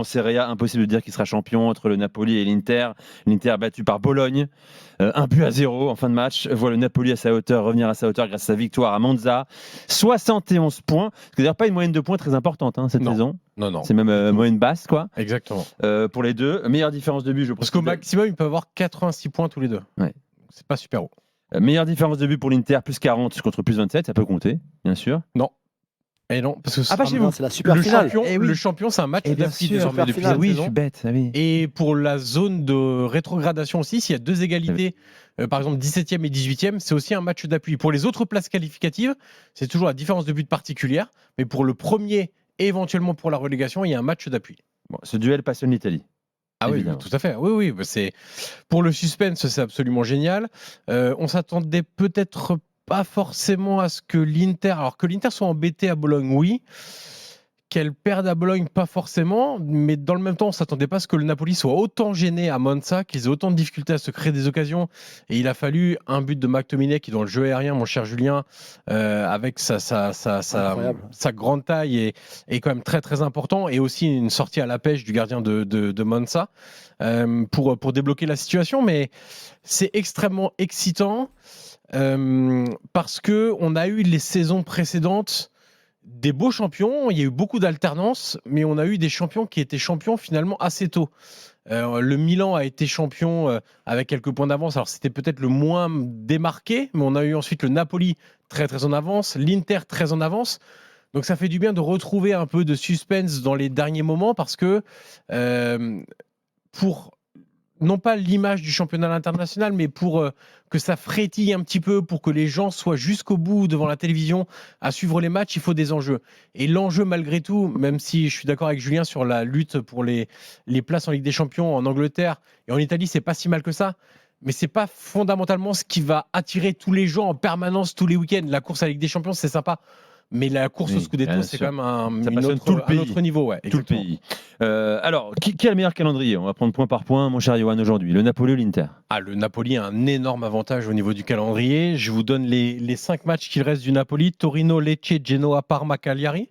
En Serie A, impossible de dire qu'il sera champion entre le Napoli et l'Inter. L'Inter battu par Bologne, 1-0 en fin de match. Voit le Napoli à sa hauteur, revenir à sa hauteur grâce à sa victoire à Monza. 71 points. C'est d'ailleurs pas une moyenne de points très importante cette Non. saison. Non. C'est même moyenne basse, quoi. Exactement. Pour les deux. Meilleure différence de but, je pense. Parce qu'au maximum, ils peuvent avoir 86 points tous les deux. Ouais. C'est pas super haut. Meilleure différence de but pour l'Inter, plus 40 contre plus 27. Ça peut compter, bien sûr. Non. Et non, parce que pas chez vous. C'est la super finale. Le champion, c'est un match d'affilée désormais depuis cette Oui, je saison. suis bête. Oui. Et pour la zone de rétrogradation aussi, s'il y a deux égalités, par exemple 17e et 18e, c'est aussi un match d'appui. Pour les autres places qualificatives, c'est toujours la différence de but particulière. Mais pour le premier et éventuellement pour la relégation, il y a un match d'appui. Bon, ce duel passionne l'Italie. Ah oui, tout à fait. Oui. C'est pour le suspense, c'est absolument génial. On s'attendait peut-être pas forcément à ce que l'Inter, alors que l'Inter soit embêté à Bologne, oui. Qu'elle perde à Bologne, pas forcément, mais dans le même temps, on ne s'attendait pas à ce que le Napoli soit autant gêné à Monza, qu'ils aient autant de difficultés à se créer des occasions. Et il a fallu un but de McTominay qui, dans le jeu aérien, mon cher Julien, avec sa grande taille, est quand même très très important. Et aussi une sortie à la pêche du gardien de Monza pour débloquer la situation. Mais c'est extrêmement excitant parce qu'on a eu les saisons précédentes des beaux champions, il y a eu beaucoup d'alternance, mais on a eu des champions qui étaient champions finalement assez tôt. Le Milan a été champion avec quelques points d'avance, alors c'était peut-être le moins démarqué, mais on a eu ensuite le Napoli très très en avance, l'Inter très en avance. Donc ça fait du bien de retrouver un peu de suspense dans les derniers moments parce que pour non pas l'image du championnat international, mais pour que ça frétille un petit peu, pour que les gens soient jusqu'au bout devant la télévision à suivre les matchs, il faut des enjeux. Et l'enjeu, malgré tout, même si je suis d'accord avec Julien sur la lutte pour les places en Ligue des Champions en Angleterre et en Italie, c'est pas si mal que ça. Mais c'est pas fondamentalement ce qui va attirer tous les gens en permanence tous les week-ends. La course à la Ligue des Champions, c'est sympa. Mais la course au Scudetto, c'est quand même un autre niveau. Ouais, tout le pays. Alors, qui a le meilleur calendrier? On va prendre point par point, mon cher Johan, aujourd'hui. Le Napoli ou l'Inter? Le Napoli a un énorme avantage au niveau du calendrier. Je vous donne les 5 matchs qu'il reste du Napoli. Torino, Lecce, Genoa, Parma, Cagliari.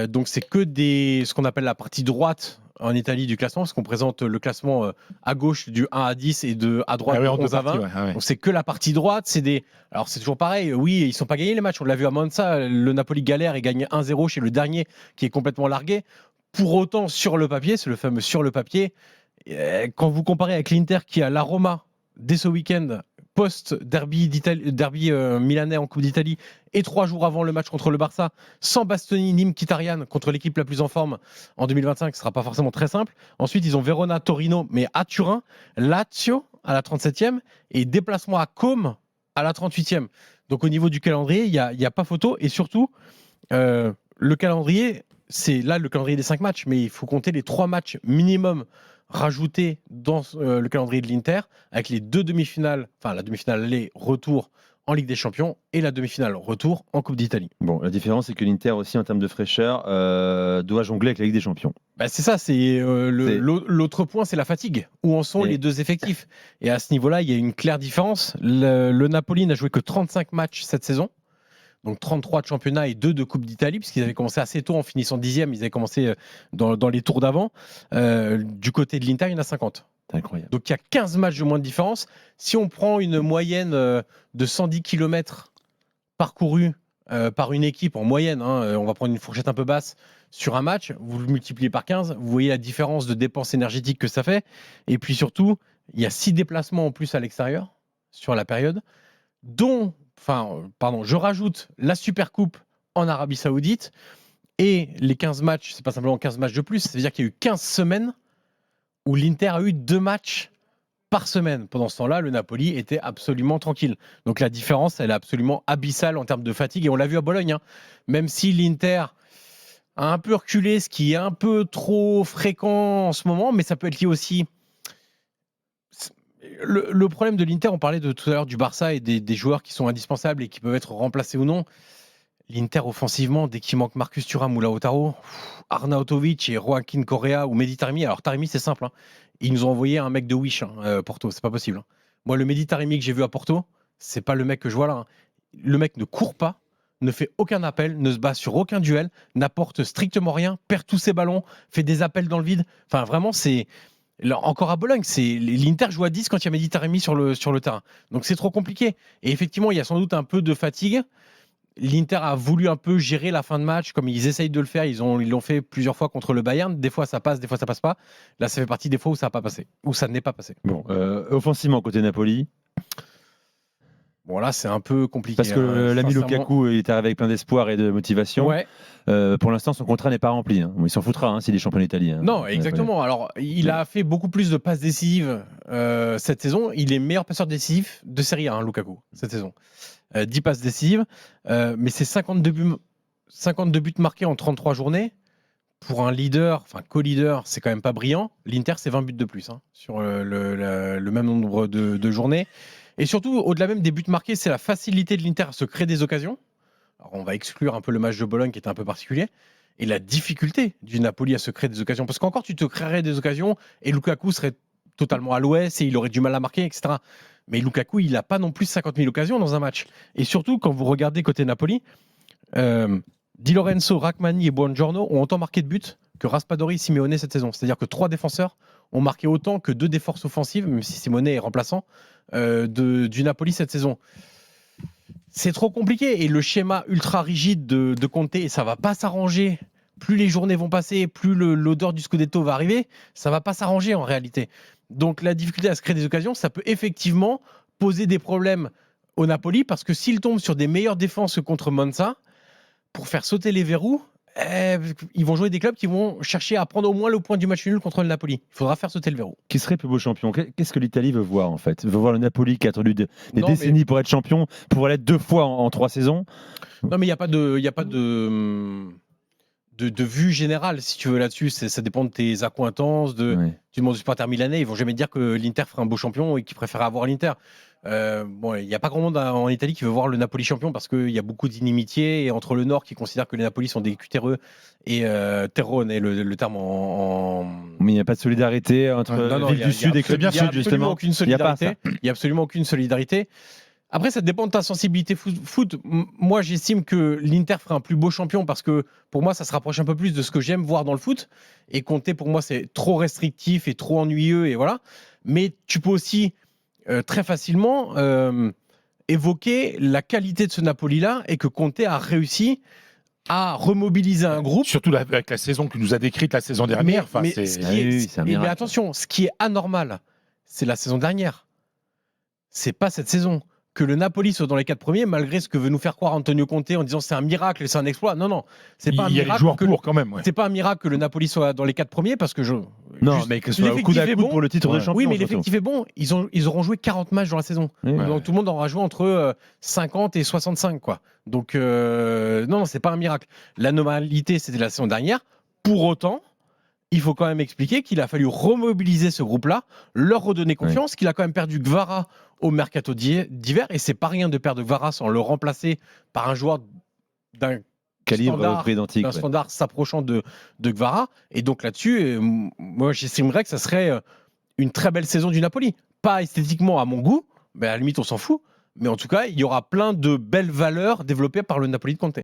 Donc, c'est que ce qu'on appelle la partie droite en Italie du classement, parce qu'on présente le classement à gauche du 1 à 10 et à droite du 11 à 20. Donc c'est que la partie droite. Alors c'est toujours pareil, oui, ils ne sont pas gagnés les matchs. On l'a vu à Monza, le Napoli galère et gagne 1-0 chez le dernier qui est complètement largué. Pour autant, sur le papier, c'est le fameux sur le papier, quand vous comparez avec l'Inter qui a la Roma dès ce week-end, post-derby milanais en Coupe d'Italie, et 3 jours avant le match contre le Barça, sans Bastoni ni Mkhitaryan contre l'équipe la plus en forme en 2025, ce ne sera pas forcément très simple. Ensuite, ils ont Verona, Torino, mais à Turin, Lazio à la 37e, et déplacement à Côme à la 38e. Donc au niveau du calendrier, il n'y a pas photo, et surtout, le calendrier, c'est là le calendrier des 5 matchs, mais il faut compter les 3 matchs minimum rajoutés dans le calendrier de l'Inter, avec les 2 demi-finales, enfin la demi-finale aller-retour en Ligue des Champions et la demi-finale retour en Coupe d'Italie. Bon, la différence, c'est que l'Inter aussi, en termes de fraîcheur, doit jongler avec la Ligue des Champions. C'est ça, l'autre point, c'est la fatigue. Où en sont les deux effectifs? Et à ce niveau-là, il y a une claire différence. Le Napoli n'a joué que 35 matchs cette saison. Donc 33 de championnat et 2 de Coupe d'Italie, puisqu'ils avaient commencé assez tôt en finissant 10e, ils avaient commencé dans les tours d'avant. Du côté de l'Inter, il y en a 50. C'est incroyable. Donc il y a 15 matchs de moins de différence. Si on prend une moyenne de 110 km parcourus par une équipe en moyenne, on va prendre une fourchette un peu basse sur un match, vous le multipliez par 15, vous voyez la différence de dépenses énergétiques que ça fait. Et puis surtout, il y a 6 déplacements en plus à l'extérieur sur la période, je rajoute la Supercoupe en Arabie Saoudite et les 15 matchs, c'est pas simplement 15 matchs de plus, c'est-à-dire qu'il y a eu 15 semaines où l'Inter a eu 2 matchs par semaine. Pendant ce temps-là, le Napoli était absolument tranquille. Donc la différence, elle est absolument abyssale en termes de fatigue. Et on l'a vu à Bologne, même si l'Inter a un peu reculé, ce qui est un peu trop fréquent en ce moment, mais ça peut être lié aussi. Le problème de l'Inter, on parlait tout à l'heure du Barça et des joueurs qui sont indispensables et qui peuvent être remplacés ou non. L'Inter, offensivement, dès qu'il manque Marcus Thuram ou Lautaro, Arnautovic et Joaquin Correa ou Mehdi Taremi. Alors Taremi, c'est simple. Ils nous ont envoyé un mec de Wish, Porto. C'est pas possible. Moi, le Mehdi Taremi que j'ai vu à Porto, c'est pas le mec que je vois là. Le mec ne court pas, ne fait aucun appel, ne se bat sur aucun duel, n'apporte strictement rien, perd tous ses ballons, fait des appels dans le vide. Enfin, vraiment, c'est. Là, encore à Bologne, l'Inter joue à 10 quand il y a Mehdi Taremi sur le terrain. Donc c'est trop compliqué. Et effectivement, il y a sans doute un peu de fatigue. L'Inter a voulu un peu gérer la fin de match comme ils essayent de le faire. Ils l'ont fait plusieurs fois contre le Bayern. Des fois ça passe, des fois ça passe pas. Là, ça fait partie des fois où ça n'a pas passé, où ça n'est pas passé. Bon, offensivement côté Napoli. Bon, là, c'est un peu compliqué. Parce que l'ami Lukaku, il est arrivé avec plein d'espoir et de motivation. Ouais. Pour l'instant, son contrat n'est pas rempli. Hein. Il s'en foutra s'il est champion d'Italie. Hein. Non, exactement. Alors, il a fait beaucoup plus de passes décisives cette saison. Il est meilleur passeur décisif de Serie A, Lukaku, cette saison. 10 passes décisives. Mais c'est 52 buts marqués en 33 journées. Pour un leader, enfin co-leader, c'est quand même pas brillant. L'Inter, c'est 20 buts de plus sur le même nombre de journées. Et surtout, au-delà même des buts marqués, c'est la facilité de l'Inter à se créer des occasions. Alors, on va exclure un peu le match de Bologne qui était un peu particulier. Et la difficulté du Napoli à se créer des occasions. Parce qu'encore, tu te créerais des occasions et Lukaku serait totalement à l'ouest et il aurait du mal à marquer, etc. Mais Lukaku, il n'a pas non plus 50 000 occasions dans un match. Et surtout, quand vous regardez côté Napoli, Di Lorenzo, Rachmani et Buongiorno ont autant marqué de buts que Raspadori et Simeone cette saison. C'est-à-dire que 3 défenseurs ont marqué autant que 2 des forces offensives, même si Simeone est remplaçant, du Napoli cette saison. C'est trop compliqué. Et le schéma ultra rigide de Conte, ça ne va pas s'arranger. Plus les journées vont passer, plus l'odeur du Scudetto va arriver. Ça ne va pas s'arranger en réalité. Donc la difficulté à se créer des occasions, ça peut effectivement poser des problèmes au Napoli, parce que s'il tombe sur des meilleures défenses que contre Monza, pour faire sauter les verrous, ils vont jouer des clubs qui vont chercher à prendre au moins le point du match nul contre le Napoli. Il faudra faire sauter le verrou. Qui serait le plus beau champion? Qu'est-ce que l'Italie veut voir en fait? Veut voir le Napoli qui a attendu des décennies pour être champion, pour l'être 2 fois en 3 saisons? Non, mais il n'y a pas de vue générale, si tu veux, là-dessus. Ça dépend de tes accointances. Tu demandes aux supporters milanais, ils vont jamais dire que l'Inter ferait un beau champion et qu'ils préfèrent avoir l'Inter. Il n'y a pas grand monde en Italie qui veut voir le Napoli champion parce qu'il y a beaucoup d'inimitié et entre le Nord qui considère que les Napoli sont des cutéreux et Terrone est le terme Mais il n'y a pas de solidarité entre les villes du Sud et clubs du Sud, justement. Il n'y a absolument aucune solidarité. Après, ça dépend de ta sensibilité foot. Moi, j'estime que l'Inter ferait un plus beau champion parce que pour moi, ça se rapproche un peu plus de ce que j'aime voir dans le foot. Et Conte, pour moi, c'est trop restrictif et trop ennuyeux. Et voilà. Mais tu peux aussi très facilement évoquer la qualité de ce Napoli-là et que Conte a réussi à remobiliser un groupe. Surtout avec la saison que nous a décrite la saison dernière. Mais attention, ce qui est anormal, c'est la saison dernière. C'est pas cette saison. Que le Napoli soit dans les 4 premiers, malgré ce que veut nous faire croire Antonio Conte en disant c'est un miracle et c'est un exploit. Non, c'est pas un miracle. Il y a les joueurs pour quand même. Ouais. C'est pas un miracle que le Napoli soit dans les 4 premiers parce que mais que ce soit au coup à coup pour le titre de champion. Oui, mais l'effectif est bon. Ils auront joué 40 matchs dans la saison. Donc tout le monde aura joué entre 50 et 65 quoi. Donc non, c'est pas un miracle. L'anomalité, c'était la saison dernière. Pour autant, il faut quand même expliquer qu'il a fallu remobiliser ce groupe-là, leur redonner confiance, qu'il a quand même perdu Gvara au mercato d'hiver, et c'est pas rien de perdre Gvara sans le remplacer par un joueur d'un calibre identique, d'un standard s'approchant de Gvara. Et donc là-dessus, moi j'estimerais que ça serait une très belle saison du Napoli. Pas esthétiquement à mon goût, mais à la limite on s'en fout, mais en tout cas il y aura plein de belles valeurs développées par le Napoli de Conte.